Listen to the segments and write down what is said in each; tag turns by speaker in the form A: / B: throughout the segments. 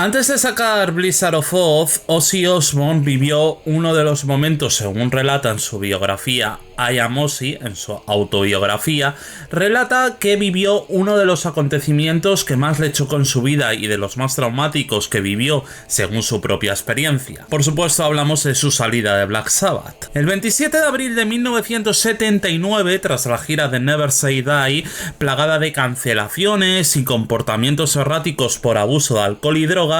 A: Antes de sacar Blizzard of Oz, Ozzy Osbourne vivió uno de los momentos, según relata en su biografía I Am Ozzy, en su autobiografía, relata que vivió uno de los acontecimientos que más le chocó en su vida y de los más traumáticos que vivió, según su propia experiencia. Por supuesto, hablamos de su salida de Black Sabbath. El 27 de abril de 1979, tras la gira de Never Say Die, plagada de cancelaciones y comportamientos erráticos por abuso de alcohol y drogas,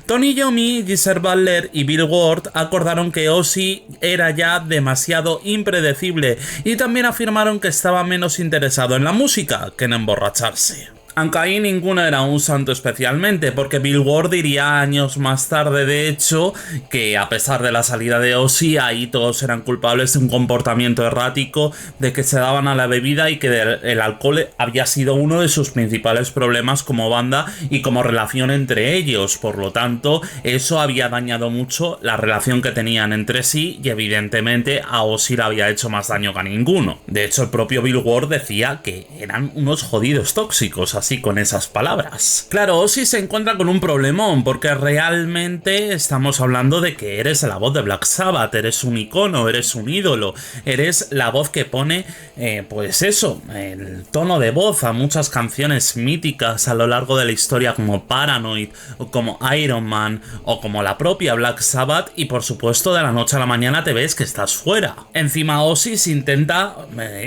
A: Tony Iommi, Geezer Butler y Bill Ward acordaron que Ozzy era ya demasiado impredecible y también afirmaron que estaba menos interesado en la música que en emborracharse. Aunque ahí ninguno era un santo especialmente, porque Bill Ward diría años más tarde, de hecho, que a pesar de la salida de Ozzy, ahí todos eran culpables de un comportamiento errático, de que se daban a la bebida y que el alcohol había sido uno de sus principales problemas como banda y como relación entre ellos. Por lo tanto, eso había dañado mucho la relación que tenían entre sí y evidentemente a Ozzy le había hecho más daño que a ninguno. De hecho, el propio Bill Ward decía que eran unos jodidos tóxicos, así con esas palabras. Claro, Ozzy se encuentra con un problemón, porque realmente estamos hablando de que eres la voz de Black Sabbath, eres un icono, eres un ídolo, eres la voz que pone, pues eso, el tono de voz a muchas canciones míticas a lo largo de la historia, como Paranoid, o como Iron Man, o como la propia Black Sabbath, y por supuesto de la noche a la mañana te ves que estás fuera. Encima Ozzy se intenta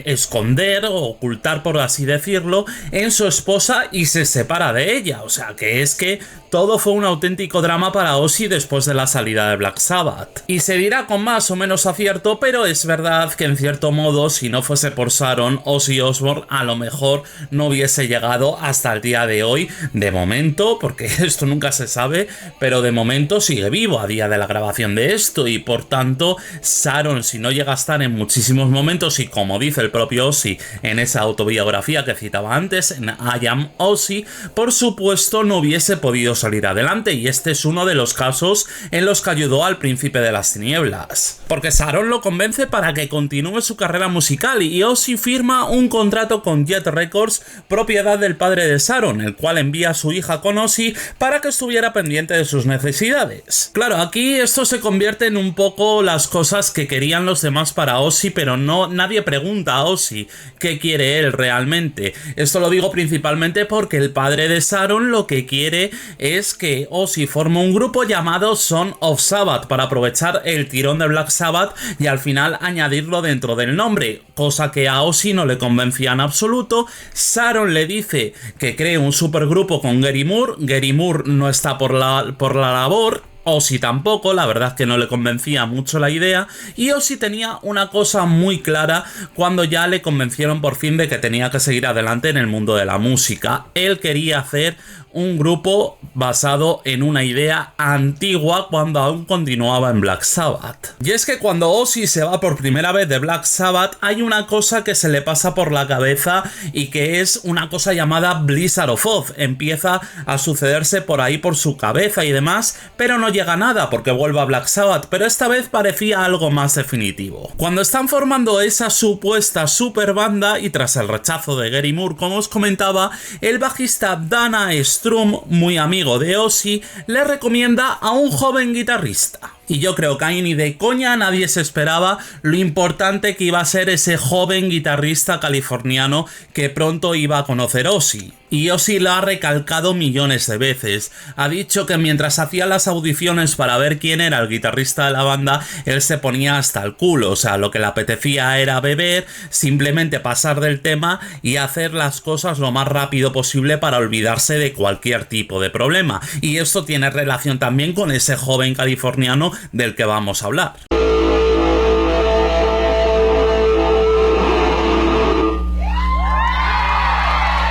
A: esconder o ocultar, por así decirlo, en su esposa y se separa de ella, o sea que es que todo fue un auténtico drama para Ozzy después de la salida de Black Sabbath. Y se dirá con más o menos acierto, pero es verdad que en cierto modo, si no fuese por Sharon, Ozzy Osbourne a lo mejor no hubiese llegado hasta el día de hoy, de momento, porque esto nunca se sabe, pero de momento sigue vivo a día de la grabación de esto, y por tanto Sharon, si no llega a estar en muchísimos momentos, y como dice el propio Ozzy en esa autobiografía que citaba antes, en I Am Ozzy, por supuesto no hubiese podido salir adelante, y este es uno de los casos en los que ayudó al Príncipe de las Tinieblas, porque Sharon lo convence para que continúe su carrera musical y Ozzy firma un contrato con Jet Records, propiedad del padre de Sharon, el cual envía a su hija con Ozzy para que estuviera pendiente de sus necesidades. Claro, aquí esto se convierte en un poco las cosas que querían los demás para Ozzy, pero nadie pregunta a Ozzy qué quiere él realmente. Esto lo digo principalmente porque el padre de Sharon lo que quiere es que Ozzy forme un grupo llamado Son of Sabbath para aprovechar el tirón de Black Sabbath y al final añadirlo dentro del nombre, cosa que a Ozzy no le convencía en absoluto. Sharon le dice que cree un supergrupo con Gary Moore. Gary Moore no está por la labor. Ozzy tampoco, la verdad es que no le convencía mucho la idea, y Ozzy tenía una cosa muy clara cuando ya le convencieron por fin de que tenía que seguir adelante en el mundo de la música. Él quería hacer un grupo basado en una idea antigua cuando aún continuaba en Black Sabbath. Y es que cuando Ozzy se va por primera vez de Black Sabbath hay una cosa que se le pasa por la cabeza y que es una cosa llamada Blizzard of Oz. Empieza a sucederse por ahí por su cabeza y demás, pero no llega a nada porque vuelve a Black Sabbath, pero esta vez parecía algo más definitivo. Cuando están formando esa supuesta super banda y tras el rechazo de Gary Moore, como os comentaba, el bajista Dana Strum, muy amigo de Ozzy, le recomienda a un joven guitarrista. Y yo creo que ahí ni de coña nadie se esperaba lo importante que iba a ser ese joven guitarrista californiano que pronto iba a conocer Ozzy. Y Ozzy lo ha recalcado millones de veces. Ha dicho que mientras hacía las audiciones para ver quién era el guitarrista de la banda, él se ponía hasta el culo. O sea, lo que le apetecía era beber, simplemente pasar del tema y hacer las cosas lo más rápido posible para olvidarse de cualquier tipo de problema. Y esto tiene relación también con ese joven californiano del que vamos a hablar.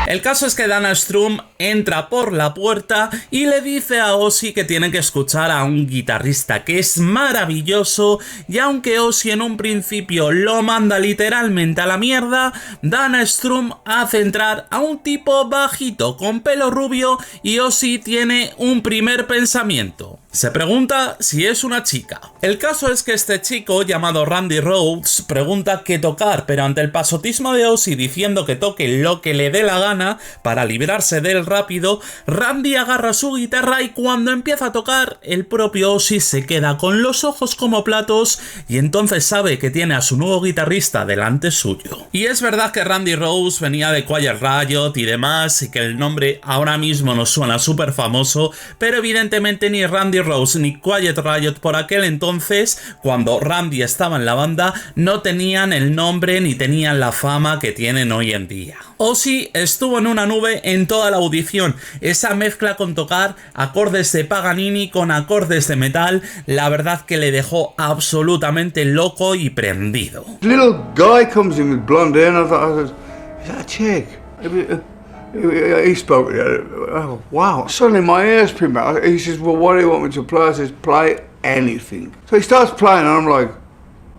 A: El caso es que Dana Strum entra por la puerta y le dice a Ozzy que tiene que escuchar a un guitarrista que es maravilloso, y aunque Ozzy en un principio lo manda literalmente a la mierda, Dana Strum hace entrar a un tipo bajito con pelo rubio y Ozzy tiene un primer pensamiento. Se pregunta si es una chica. El caso es que este chico llamado Randy Rhoads pregunta qué tocar, pero ante el pasotismo de Ozzy diciendo que toque lo que le dé la gana para librarse del rápido, Randy agarra su guitarra y cuando empieza a tocar, el propio Ozzy se queda con los ojos como platos y entonces sabe que tiene a su nuevo guitarrista delante suyo. Y es verdad que Randy Rhoads venía de Quiet Riot y demás, y que el nombre ahora mismo nos suena súper famoso, pero evidentemente ni Randy Rhoads ni Quiet Riot por aquel entonces, cuando Randy estaba en la banda, no tenían el nombre ni tenían la fama que tienen hoy en día. Ozzy estuvo en una nube en toda la audición, esa mezcla con tocar acordes de Paganini con acordes de metal, la verdad que le dejó absolutamente loco y prendido.
B: Little guy comes in with blonde hair and I thought, is that a chick? He spoke, oh, wow. Suddenly my ears pinned back. He says, well, what do you want me to play? I says, play anything. So he starts playing and I'm like,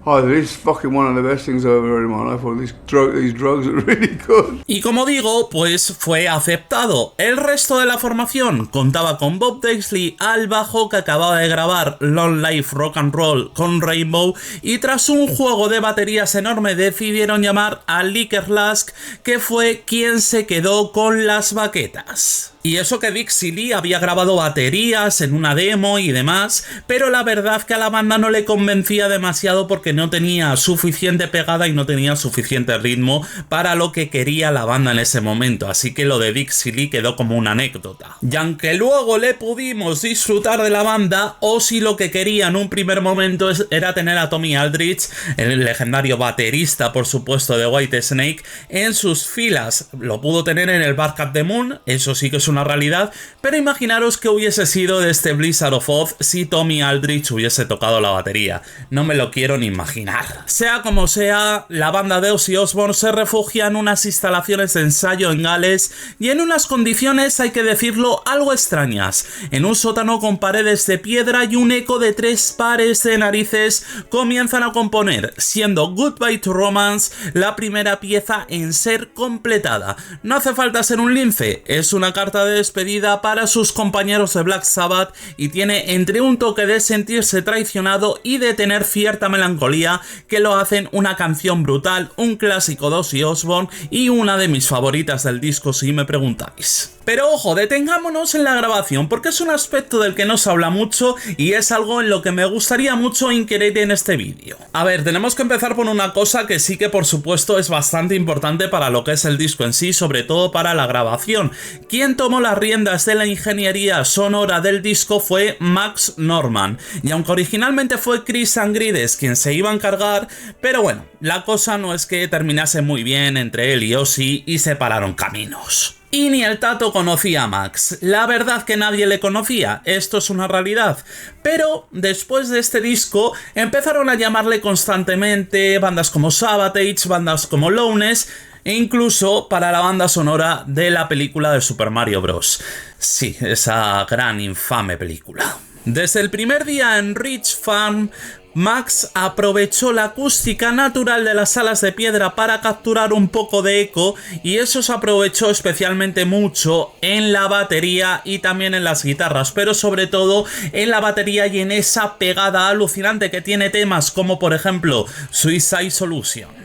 B: oh, this is fucking one of the best things I've ever heard in my life. Well, these drugs are really good.
A: Y como digo, pues fue aceptado. El resto de la formación contaba con Bob Daisley al bajo, que acababa de grabar Long Life Rock and Roll con Rainbow, y tras un juego de baterías enorme decidieron llamar a Licker Lask, que fue quien se quedó con las baquetas. Y eso que Dixie Lee había grabado baterías en una demo y demás, pero la verdad que a la banda no le convencía demasiado porque no tenía suficiente pegada y no tenía suficiente ritmo para lo que quería la banda en ese momento, así que lo de Dixie Lee quedó como una anécdota. Y aunque luego le pudimos disfrutar de la banda, Ozzy lo que quería en un primer momento era tener a Tommy Aldridge, el legendario baterista por supuesto de Whitesnake, en sus filas. Lo pudo tener en el Bark at the Moon, eso sí que es una realidad, pero imaginaros que hubiese sido de este Blizzard of Oz si Tommy Aldridge hubiese tocado la batería. No me lo quiero ni imaginar. Sea como sea, la banda de Ozzy Osbourne se refugia en unas instalaciones de ensayo en Gales y en unas condiciones, hay que decirlo, algo extrañas. En un sótano con paredes de piedra y un eco de 3 pares de narices comienzan a componer, siendo Goodbye to Romance la primera pieza en ser completada. No hace falta ser un lince, es una carta de despedida para sus compañeros de Black Sabbath y tiene entre un toque de sentirse traicionado y de tener cierta melancolía que lo hacen una canción brutal, un clásico de Ozzy Osbourne y una de mis favoritas del disco si me preguntáis. Pero ojo, detengámonos en la grabación porque es un aspecto del que no se habla mucho y es algo en lo que me gustaría mucho inquirir en este vídeo. A ver, tenemos que empezar por una cosa que sí que por supuesto es bastante importante para lo que es el disco en sí, sobre todo para la grabación. Quien tomó las riendas de la ingeniería sonora del disco fue Max Norman, y aunque originalmente fue Chris Angrides quien se iba a encargar, pero bueno, la cosa no es que terminase muy bien entre él y Ozzy y separaron caminos. Y ni el Tato conocía a Max. La verdad que nadie le conocía, esto es una realidad. Pero después de este disco empezaron a llamarle constantemente bandas como Sabotage, bandas como Lowness, e incluso para la banda sonora de la película de Super Mario Bros. Sí, esa gran infame película. Desde el primer día en Rich Farm, Max aprovechó la acústica natural de las salas de piedra para capturar un poco de eco, y eso se aprovechó especialmente mucho en la batería y también en las guitarras, pero sobre todo en la batería y en esa pegada alucinante que tiene temas como por ejemplo Suicide Solution.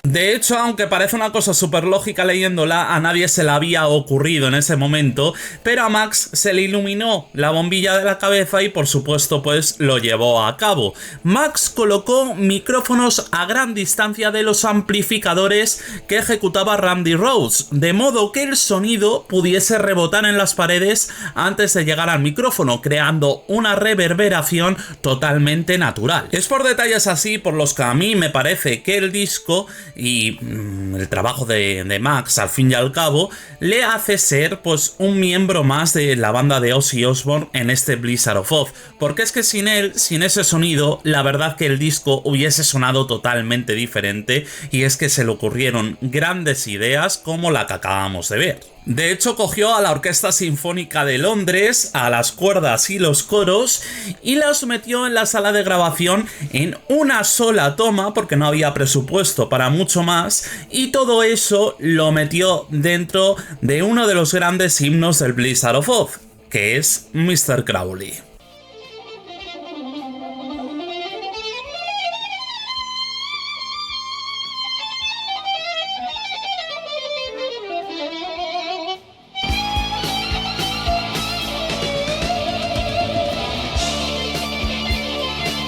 A: De hecho, aunque parece una cosa súper lógica leyéndola, a nadie se le había ocurrido en ese momento, pero a Max se le iluminó la bombilla de la cabeza y por supuesto pues lo llevó a cabo. Max colocó micrófonos a gran distancia de los amplificadores que ejecutaba Randy Rhoads, de modo que el sonido pudiese rebotar en las paredes antes de llegar al micrófono, creando una reverberación totalmente natural. Es por detalles así por los que a mí me parece que el disco, y y el trabajo de Max, al fin y al cabo, le hace ser pues un miembro más de la banda de Ozzy Osbourne en este Blizzard of Ozz, porque es que sin él, sin ese sonido, la verdad que el disco hubiese sonado totalmente diferente, y es que se le ocurrieron grandes ideas como la que acabamos de ver. De hecho, cogió a la Orquesta Sinfónica de Londres, a las cuerdas y los coros, y los metió en la sala de grabación en una sola toma, porque no había presupuesto para mucho más, y todo eso lo metió dentro de uno de los grandes himnos del Blizzard of Ozz, que es Mr. Crowley.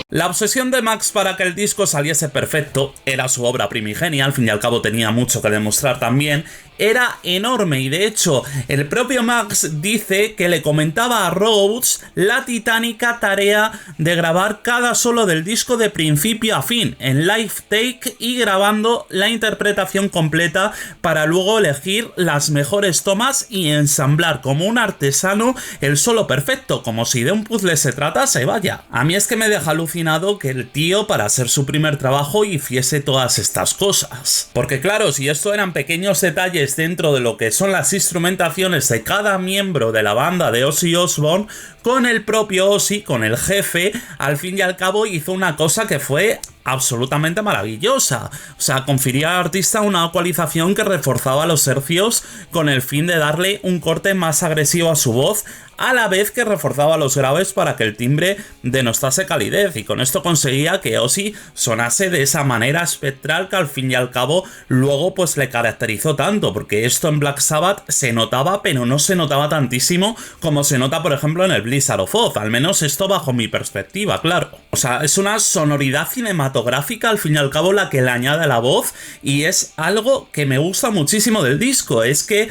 A: La obsesión de Max para que el disco saliese perfecto, era su obra primigenia, al fin y al cabo tenía mucho que demostrar también, era enorme, y de hecho el propio Max dice que le comentaba a Rhodes la titánica tarea de grabar cada solo del disco de principio a fin, en live take, y grabando la interpretación completa para luego elegir las mejores tomas y ensamblar como un artesano el solo perfecto, como si de un puzzle se tratase, vaya. A mí es que me deja alucinado que el tío, para hacer su primer trabajo, hiciese todas estas cosas. Porque claro, si esto eran pequeños detalles dentro de lo que son las instrumentaciones de cada miembro de la banda de Ozzy Osbourne, con el propio Ozzy, con el jefe, al fin y al cabo hizo una cosa que fue absolutamente maravillosa. O sea, confería al artista una ecualización que reforzaba los hercios con el fin de darle un corte más agresivo a su voz, a la vez que reforzaba los graves para que el timbre denostase calidez, y con esto conseguía que Ozzy sonase de esa manera espectral que al fin y al cabo luego pues le caracterizó tanto, porque esto en Black Sabbath se notaba, pero no se notaba tantísimo como se nota por ejemplo en el Blizzard of Ozz, al menos esto bajo mi perspectiva, claro. O sea, es una sonoridad cinematográfica al fin y al cabo la que le añade a la voz, y es algo que me gusta muchísimo del disco. Es que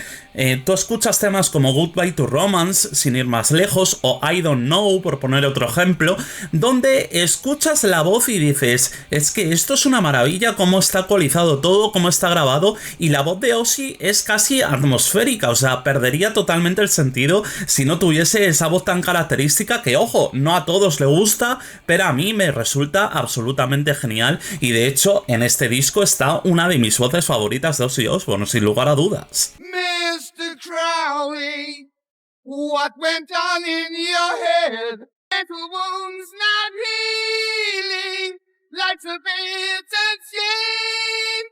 A: tú escuchas temas como Goodbye to Romance, sin ir más lejos, o I Don't Know, por poner otro ejemplo, donde escuchas la voz y dices, es que esto es una maravilla, cómo está ecualizado todo, cómo está grabado, y la voz de Ozzy es casi atmosférica, o sea, perdería totalmente el sentido si no tuviese esa voz tan característica que, ojo, no a todos le gusta, pero a mí me resulta absolutamente genial, y de hecho en este disco está una de mis voces favoritas de Ozzy Osbourne, sin lugar a dudas.
C: Mr. Crowley, what went on in your head? Mental wounds not healing, like a bitter chain.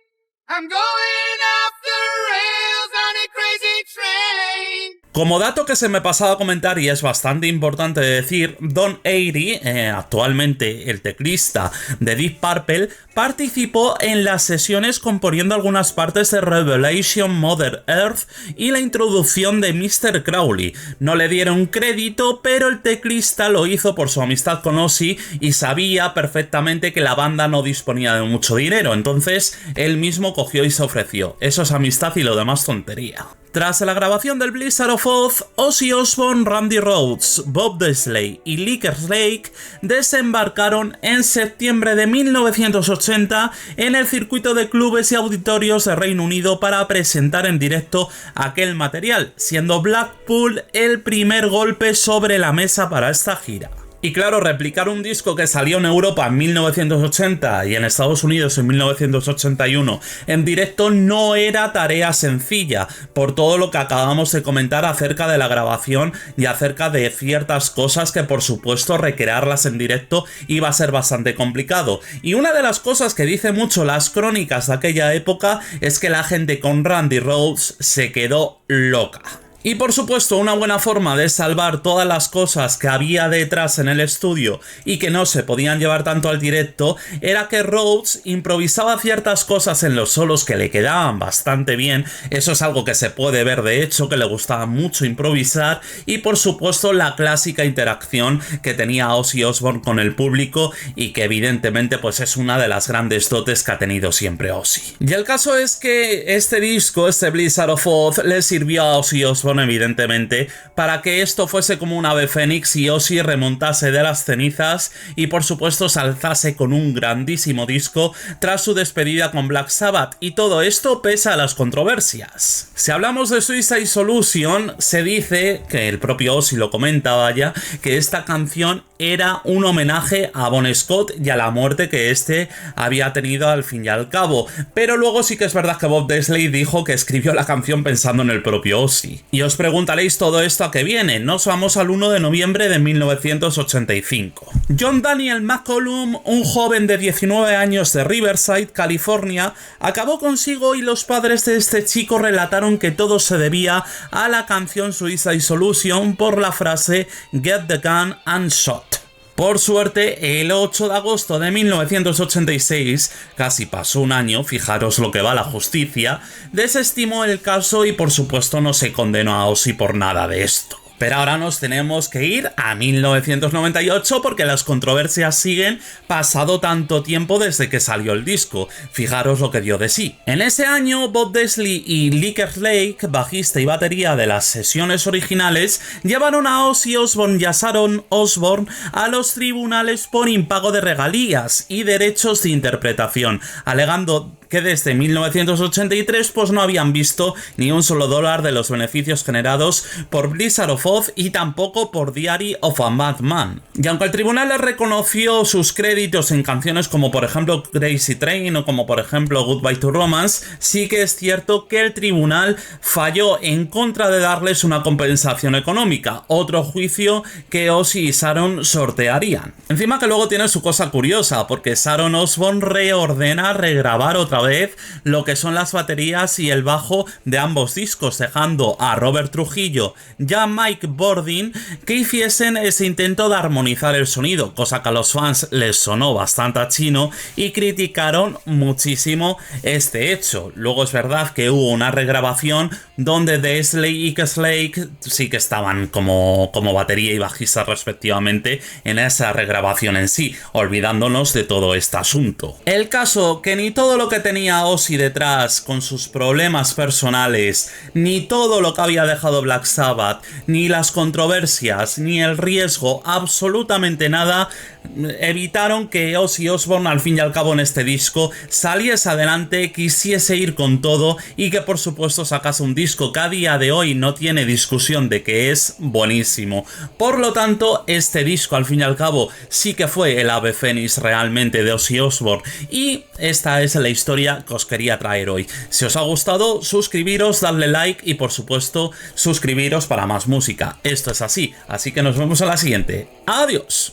C: I'm going off the rails on a crazy train.
A: Como dato que se me pasaba a comentar y es bastante importante de decir, Don Airey, actualmente el teclista de Deep Purple, participó en las sesiones componiendo algunas partes de Revelation, Mother Earth y la introducción de Mr. Crowley. No le dieron crédito, pero el teclista lo hizo por su amistad con Ozzy y sabía perfectamente que la banda no disponía de mucho dinero, entonces él mismo cogió y se ofreció. Eso es amistad y lo demás tontería. Tras la grabación del Blizzard of Ozz, Ozzy Osbourne, Randy Rhoads, Bob Daisley y Licker Lake desembarcaron en septiembre de 1980 en el circuito de clubes y auditorios de Reino Unido para presentar en directo aquel material, siendo Blackpool el primer golpe sobre la mesa para esta gira. Y claro, replicar un disco que salió en Europa en 1980 y en Estados Unidos en 1981 en directo no era tarea sencilla, por todo lo que acabamos de comentar acerca de la grabación y acerca de ciertas cosas que por supuesto recrearlas en directo iba a ser bastante complicado. Y una de las cosas que dice mucho las crónicas de aquella época es que la gente con Randy Rhoads se quedó loca. Y por supuesto, una buena forma de salvar todas las cosas que había detrás en el estudio y que no se podían llevar tanto al directo era que Rhoads improvisaba ciertas cosas en los solos que le quedaban bastante bien. Eso es algo que se puede ver de hecho, que le gustaba mucho improvisar, y por supuesto la clásica interacción que tenía Ozzy Osbourne con el público y que evidentemente pues es una de las grandes dotes que ha tenido siempre Ozzy. Y el caso es que este disco, este Blizzard of Ozz, le sirvió a Ozzy Osbourne Osbourne, evidentemente, para que esto fuese como un ave fénix y Ozzy remontase de las cenizas y por supuesto se alzase con un grandísimo disco tras su despedida con Black Sabbath, y todo esto pese a las controversias. Si hablamos de Suicide Solution, se dice, que el propio Ozzy lo comenta, vaya, que esta canción era un homenaje a Bon Scott y a la muerte que este había tenido al fin y al cabo, pero luego sí que es verdad que Bob Daisley dijo que escribió la canción pensando en el propio Ozzy. Y os preguntaréis todo esto a qué viene. Nos vamos al 1 de noviembre de 1985. John Daniel McCollum, un joven de 19 años de Riverside, California, acabó consigo y los padres de este chico relataron que todo se debía a la canción Suicide Solution por la frase "Get the gun and shot". Por suerte, el 8 de agosto de 1986, casi pasó un año, fijaros lo que va la justicia, desestimó el caso y por supuesto no se condenó a Ozzy por nada de esto. Pero ahora nos tenemos que ir a 1998 porque las controversias siguen pasado tanto tiempo desde que salió el disco. Fijaros lo que dio de sí. En ese año, Bob Daisley y Lee Kerslake, bajista y batería de las sesiones originales, llevaron a Ozzy Osbourne y a Sharon Osbourne a los tribunales por impago de regalías y derechos de interpretación, alegando que desde 1983 pues no habían visto ni un solo dólar de los beneficios generados por Blizzard of Oz y tampoco por Diary of a Madman. Y aunque el tribunal les reconoció sus créditos en canciones como por ejemplo Crazy Train o como por ejemplo Goodbye to Romance, sí que es cierto que el tribunal falló en contra de darles una compensación económica, otro juicio que Ozzy y Sharon sortearían. Encima que luego tiene su cosa curiosa, porque Sharon Osbourne reordena regrabar otra vez lo que son las baterías y el bajo de ambos discos, dejando a Robert Trujillo y a Mike Bordin que hiciesen ese intento de armonizar el sonido, cosa que a los fans les sonó bastante a chino y criticaron muchísimo este hecho. Luego es verdad que hubo una regrabación donde Daisley y Kerslake sí que estaban como batería y bajista respectivamente en esa regrabación en sí, olvidándonos de todo este asunto. El caso que ni todo lo que tenía Ozzy detrás con sus problemas personales, ni todo lo que había dejado Black Sabbath, ni las controversias, ni el riesgo, absolutamente nada, evitaron que Ozzy Osbourne al fin y al cabo en este disco saliese adelante, quisiese ir con todo y que por supuesto sacase un disco que a día de hoy no tiene discusión de que es buenísimo. Por lo tanto, este disco al fin y al cabo sí que fue el ave fénix realmente de Ozzy Osbourne, y esta es la historia que os quería traer hoy. Si os ha gustado, suscribiros, dadle like y por supuesto suscribiros para más música. Esto es así que nos vemos en la siguiente. ¡Adiós!